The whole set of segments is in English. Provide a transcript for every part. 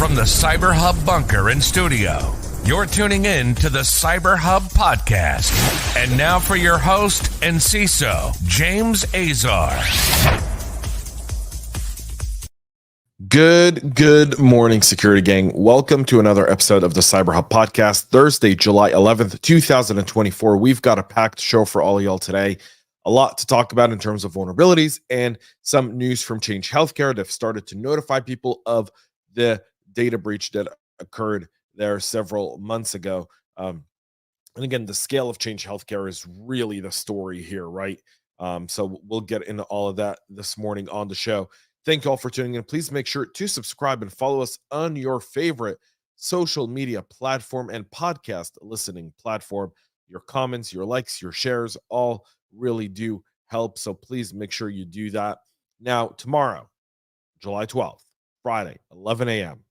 From the CyberHub bunker and studio, you're tuning in to the CyberHub Podcast. And now for your host and CISO, James Azar. Good morning, security gang. Welcome to another episode of the CyberHub Podcast, Thursday, July 11th, 2024. We've got a packed show for all of y'all today. A lot to talk about in terms of vulnerabilities and some news from Change Healthcare. They've started to notify people of the data breach that occurred there several months ago. And again, the scale of Change Healthcare is really the story here, right? So we'll get into all of that this morning on the show. Thank you all for tuning in. Please make sure to subscribe and follow us on your favorite social media platform and podcast listening platform. Your comments, your likes, your shares all really do help. So please make sure you do that. Now, tomorrow, July 12th, Friday, 11 a.m.,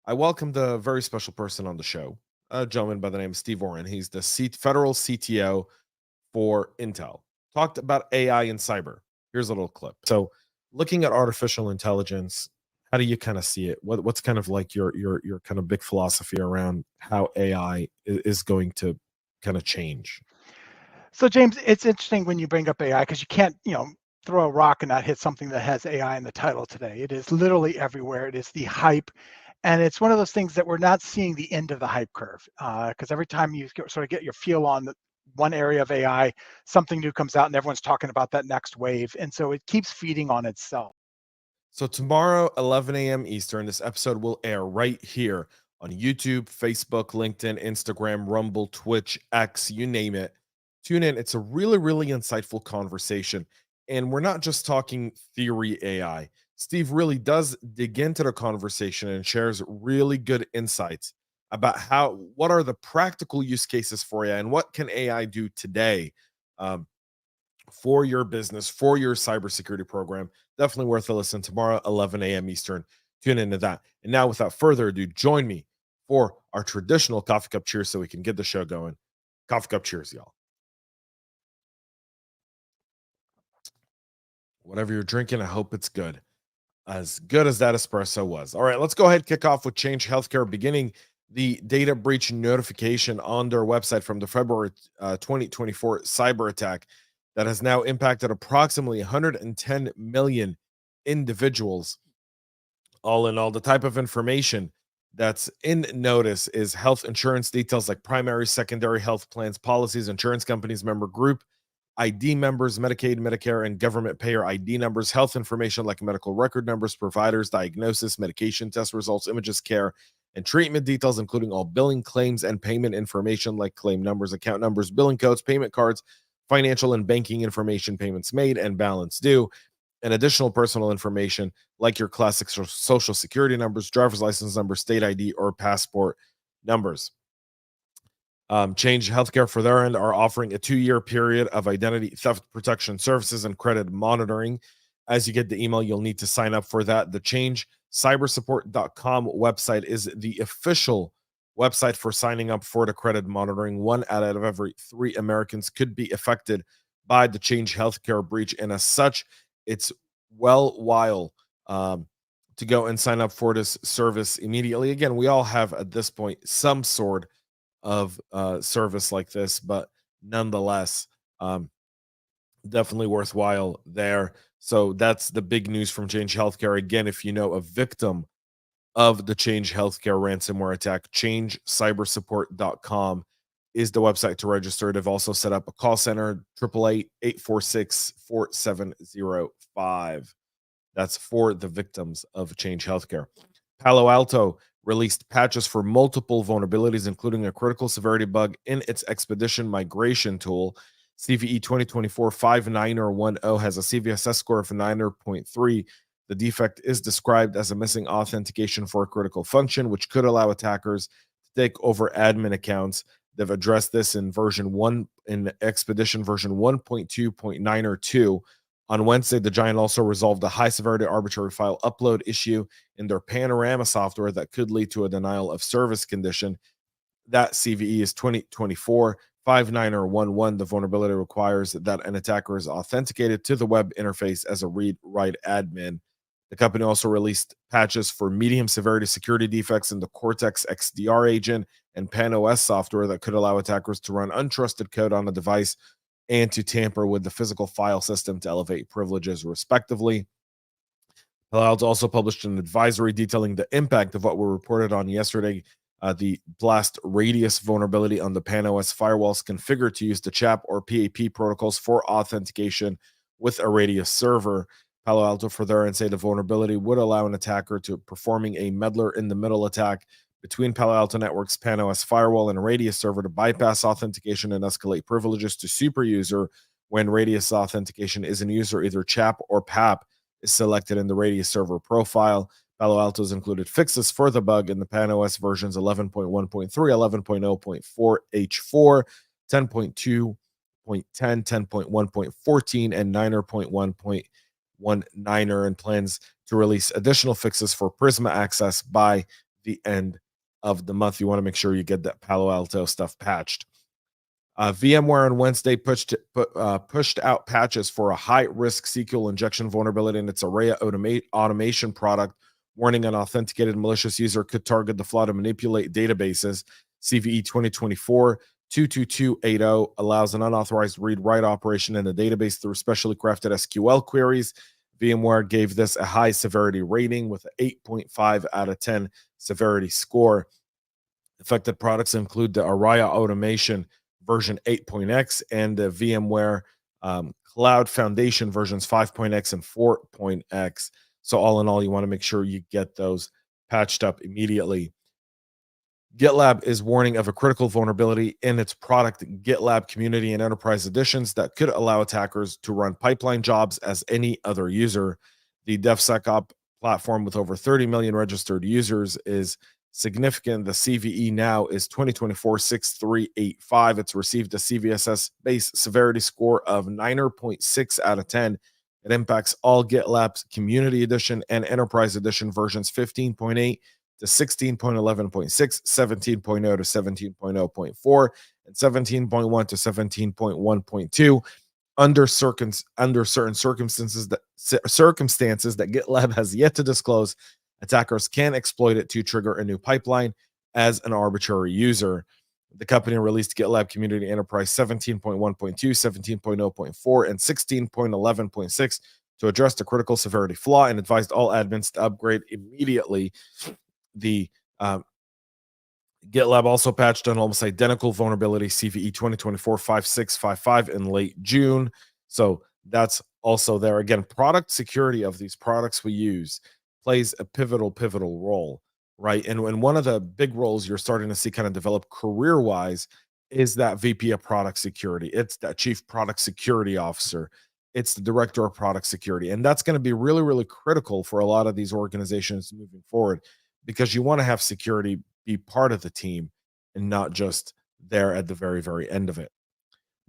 I welcomed a very special person on the show, a gentleman by the name of Steve Oren. He's the federal CTO for Intel. Talked about AI and cyber. Here's a little clip. So looking at artificial intelligence, how do you kind of see it? What's kind of like your kind of big philosophy around how AI is going to kind of change? So James, it's interesting when you bring up AI because you can't, throw a rock and not hit something that has AI in the title today. It is literally everywhere. It is the hype. And it's one of those things that we're not seeing the end of the hype curve because every time you sort of get your feel on one area of AI, something new comes out and everyone's talking about that next wave. And so it keeps feeding on itself. So tomorrow, 11 a.m. Eastern, this episode will air right here on YouTube, Facebook, LinkedIn, Instagram, Rumble, Twitch, X, you name it. Tune in. It's a really, really insightful conversation. And we're not just talking theory AI. Steve really does dig into the conversation and shares really good insights about what are the practical use cases for AI and what can AI do today for your business, for your cybersecurity program. Definitely worth a listen tomorrow, 11 a.m. Eastern. Tune into that. And now, without further ado, join me for our traditional coffee cup cheers so we can get the show going. Coffee cup cheers, y'all. Whatever you're drinking, I hope it's good. As good as that espresso was. All right, let's go ahead and kick off with Change Healthcare, beginning the data breach notification on their website from the February 2024 cyber attack that has now impacted approximately 110 million individuals. All in all, the type of information that's in notice is health insurance details like primary, secondary health plans, policies, insurance companies, member group, ID members, Medicaid, Medicare, and government payer ID numbers, health information like medical record numbers, providers, diagnosis, medication test results, images, care, and treatment details, including all billing claims and payment information like claim numbers, account numbers, billing codes, payment cards, financial and banking information, payments made and balance due, and additional personal information like your classic social security numbers, driver's license numbers, state ID, or passport numbers. Change Healthcare, for their end, are offering a 2-year period of identity theft protection services and credit monitoring. As you get the email, you'll need to sign up for that. The changecybersupport.com website is the official website for signing up for the credit monitoring. 1 out of every 3 Americans could be affected by the Change Healthcare breach, and as such, it's worthwhile to go and sign up for this service immediately. Again, we all have at this point some sort of service like this, but nonetheless, definitely worthwhile there. So that's the big news from Change Healthcare. Again, if you know a victim of the Change Healthcare ransomware attack, changecybersupport.com is the website to register. They've also set up a call center, 888-846-4705. That's for the victims of Change Healthcare. Palo Alto released patches for multiple vulnerabilities, including a critical severity bug in its Expedition migration tool. CVE 2024-5910 has a CVSS score of 9.3. The defect is described as a missing authentication for a critical function, which could allow attackers to take over admin accounts. They've addressed this in Expedition version 1.2.902. On Wednesday, the giant also resolved a high-severity arbitrary file upload issue in their Panorama software that could lead to a denial of service condition. That CVE is 2024-5911. The vulnerability requires that an attacker is authenticated to the web interface as a read-write admin. The company also released patches for medium severity security defects in the Cortex XDR agent and PanOS software that could allow attackers to run untrusted code on a device and to tamper with the physical file system to elevate privileges, respectively. Palo Alto also published an advisory detailing the impact of what were reported on yesterday. The Blastradius vulnerability on the PanOS firewalls configured to use the CHAP or PAP protocols for authentication with a Radius server. Palo Alto further and say the vulnerability would allow an attacker to performing a meddler in the middle attack between Palo Alto Network's PanOS firewall and a Radius server to bypass authentication and escalate privileges to super user when Radius authentication is in use, or either CHAP or PAP is selected in the Radius server profile. Palo Alto's included fixes for the bug in the PanOS versions 11.1.3, 11.0.4 H4, 10.2.10, 10.1.14, and 9.1.19, and plans to release additional fixes for Prisma access by the end of the month. You want to make sure you get that Palo Alto stuff patched. VMware on Wednesday pushed out patches for a high-risk SQL injection vulnerability in its Aria Automation product, warning an authenticated malicious user could target the flaw to manipulate databases. CVE 2024-22280 allows an unauthorized read-write operation in a database through specially crafted SQL queries. VMware gave this a high severity rating with an 8.5 out of 10 severity score. Affected products include the Aria Automation version 8.x and the VMware Cloud Foundation versions 5.x and 4.x. So all in all, you want to make sure you get those patched up immediately. Gitlab is warning of a critical vulnerability in its product Gitlab Community and Enterprise Editions that could allow attackers to run pipeline jobs as any other user. The DevSecOps platform with over 30 million registered users is significant. The CVE now is 2024-6385. It's received a CVSS base severity score of 9.6 out of 10. It impacts all GitLab's Community Edition and Enterprise Edition versions 15.8 to 16.11.6, 17.0 to 17.0.4, and 17.1 to 17.1.2. Under certain circumstances that GitLab has yet to disclose, attackers can exploit it to trigger a new pipeline as an arbitrary user. The company released GitLab Community Enterprise 17.1.2, 17.0.4, and 16.11.6 to address the critical severity flaw and advised all admins to upgrade immediately. The GitLab also patched an almost identical vulnerability, CVE 2024-5655, in late June. So that's also there. Again, product security of these products we use plays a pivotal role, right? And one of the big roles you're starting to see kind of develop career-wise is that VP of product security. It's that chief product security officer. It's the director of product security. And that's going to be really critical for a lot of these organizations moving forward, because you want to have security be part of the team and not just there at the very end of it.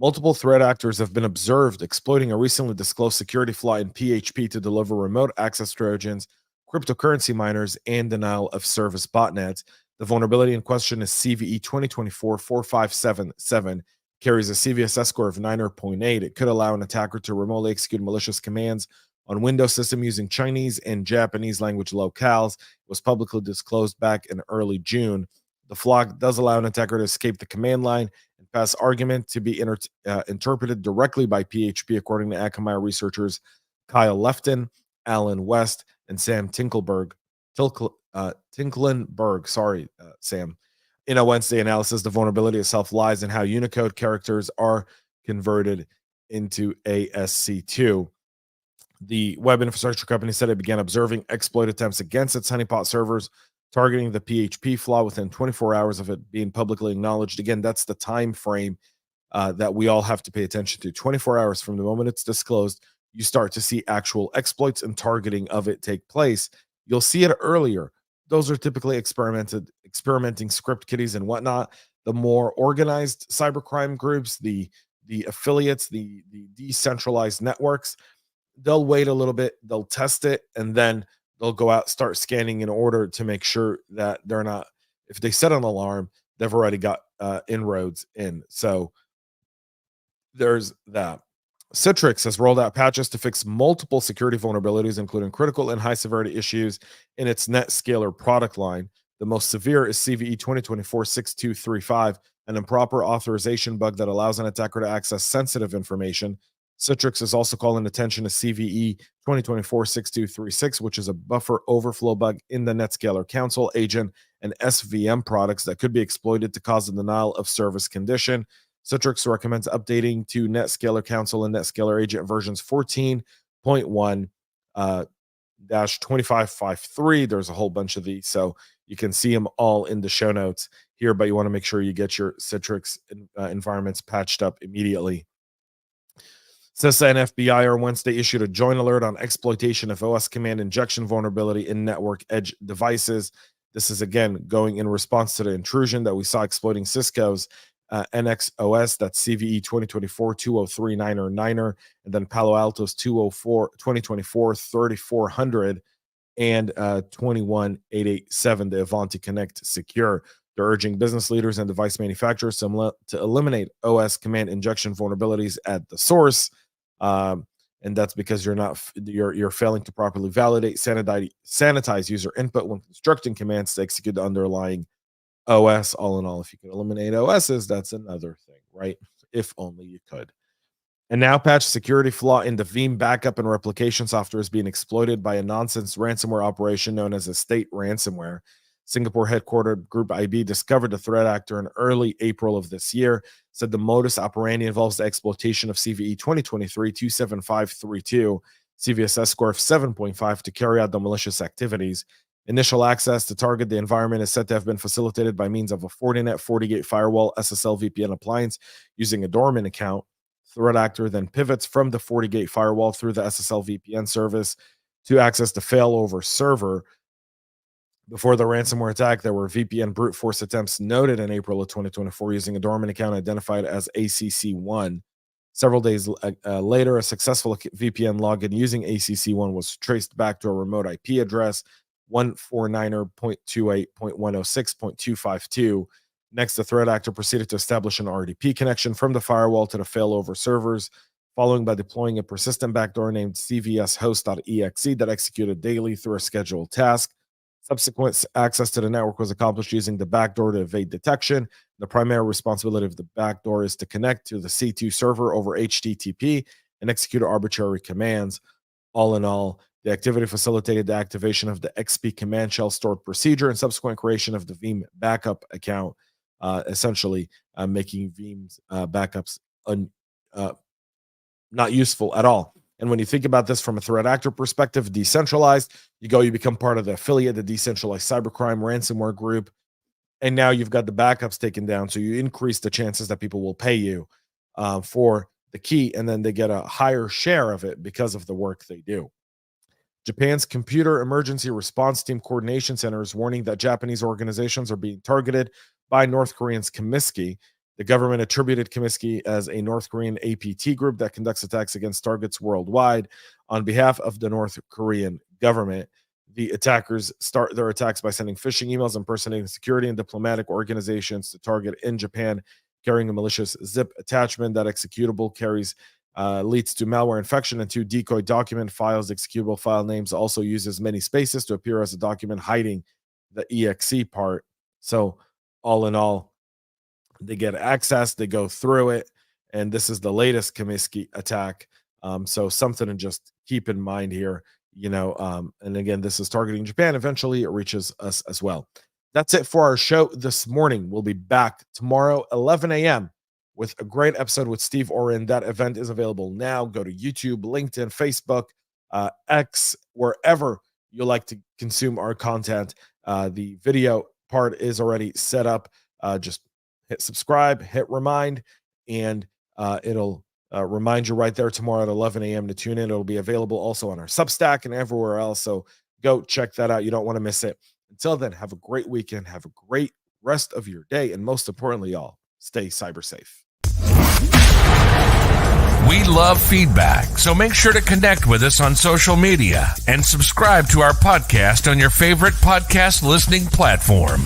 Multiple threat actors have been observed exploiting a recently disclosed security flaw in PHP to deliver remote access Trojans, cryptocurrency miners, and denial of service botnets. The vulnerability in question is CVE 2024-4577, carries a CVSS score of 9.8. It could allow an attacker to remotely execute malicious commands on Windows system using Chinese and Japanese language locales. It was publicly disclosed back in early June. The flaw does allow an attacker to escape the command line and pass argument to be interpreted directly by PHP, according to Akamai researchers Kyle Lefton, Alan West, and Sam Tinklenberg. Sam. In a Wednesday analysis, the vulnerability itself lies in how Unicode characters are converted into ASC2. The web infrastructure company said it began observing exploit attempts against its honeypot servers, targeting the PHP flaw within 24 hours of it being publicly acknowledged. Again, that's the time frame that we all have to pay attention to. 24 hours from the moment it's disclosed, you start to see actual exploits and targeting of it take place. You'll see it earlier. Those are typically experimenting script kiddies and whatnot. The more organized cybercrime groups, the affiliates, the decentralized networks, they'll wait a little bit, they'll test it, and then they'll go out, start scanning in order to make sure that they're not, if they set an alarm, they've already got inroads in. So there's that. Citrix has rolled out patches to fix multiple security vulnerabilities, including critical and high severity issues in its NetScaler product line. The most severe is CVE 2024-6235, an improper authorization bug that allows an attacker to access sensitive information. Citrix is also calling attention to CVE 2024-6236, which is a buffer overflow bug in the NetScaler console agent and SVM products that could be exploited to cause a denial of service condition. Citrix recommends updating to NetScaler console and NetScaler agent versions 14.1 -2553. There's a whole bunch of these, so you can see them all in the show notes here, but you want to make sure you get your Citrix environments patched up immediately. CISA and FBI on Wednesday issued a joint alert on exploitation of OS command injection vulnerability in network edge devices. This is, again, going in response to the intrusion that we saw exploiting Cisco's NXOS, that's CVE 2024-203-9er, and then Palo Alto's 2024-3400 and 21887, the Avanti Connect Secure. They're urging business leaders and device manufacturers to eliminate OS command injection vulnerabilities at the source, and that's because you're failing to properly validate, sanitize user input when constructing commands to execute the underlying OS. All in all, if you can eliminate OSs, that's another thing, right? If only you could. And now patch security flaw in the Veeam backup and replication software is being exploited by a nonsense ransomware operation known as a state ransomware. Singapore headquartered Group IB discovered the threat actor in early April of this year, said the modus operandi involves the exploitation of CVE 2023-27532, CVSS score of 7.5 to carry out the malicious activities. Initial access to target the environment is said to have been facilitated by means of a Fortinet FortiGate firewall SSL VPN appliance using a dormant account. Threat actor then pivots from the FortiGate firewall through the SSL VPN service to access the failover server. Before the ransomware attack, there were VPN brute force attempts noted in April of 2024 using a dormant account identified as ACC1. Several days later, a successful VPN login using ACC1 was traced back to a remote IP address, 149.28.106.252. Next, the threat actor proceeded to establish an RDP connection from the firewall to the failover servers, following by deploying a persistent backdoor named cvshost.exe that executed daily through a scheduled task. Subsequent access to the network was accomplished using the backdoor to evade detection. The primary responsibility of the backdoor is to connect to the C2 server over HTTP and execute arbitrary commands. All in all, the activity facilitated the activation of the XP command shell stored procedure and subsequent creation of the Veeam backup account, essentially making Veeam's backups not useful at all. And when you think about this from a threat actor perspective, decentralized, you become part of the affiliate, the decentralized cybercrime ransomware group. And now you've got the backups taken down. So you increase the chances that people will pay you for the key, and then they get a higher share of it because of the work they do. Japan's Computer Emergency Response Team Coordination Center is warning that Japanese organizations are being targeted by North Koreans' Comiskey. The government attributed Comiskey as a North Korean APT group that conducts attacks against targets worldwide on behalf of the North Korean government. The attackers start their attacks by sending phishing emails impersonating security and diplomatic organizations to target in Japan, carrying a malicious zip attachment. That executable leads to malware infection, and 2 decoy document files. The executable file names also uses many spaces to appear as a document hiding the exe part. So all in all, they get access, they go through it, and this is the latest Comiskey attack. So something to just keep in mind here, and again, this is targeting Japan. Eventually it reaches us as well. That's it for our show this morning. We'll be back tomorrow, 11 a.m. with a great episode with Steve Oren. That event is available now. Go to YouTube, LinkedIn, Facebook, X, wherever you like to consume our content. The video part is already set up. Just hit subscribe, hit remind, and it'll remind you right there tomorrow at 11 a.m. to tune in. It'll be available also on our Substack and everywhere else. So go check that out. You don't want to miss it. Until then, have a great weekend. Have a great rest of your day. And most importantly, y'all, stay cyber safe. We love feedback, so make sure to connect with us on social media and subscribe to our podcast on your favorite podcast listening platform.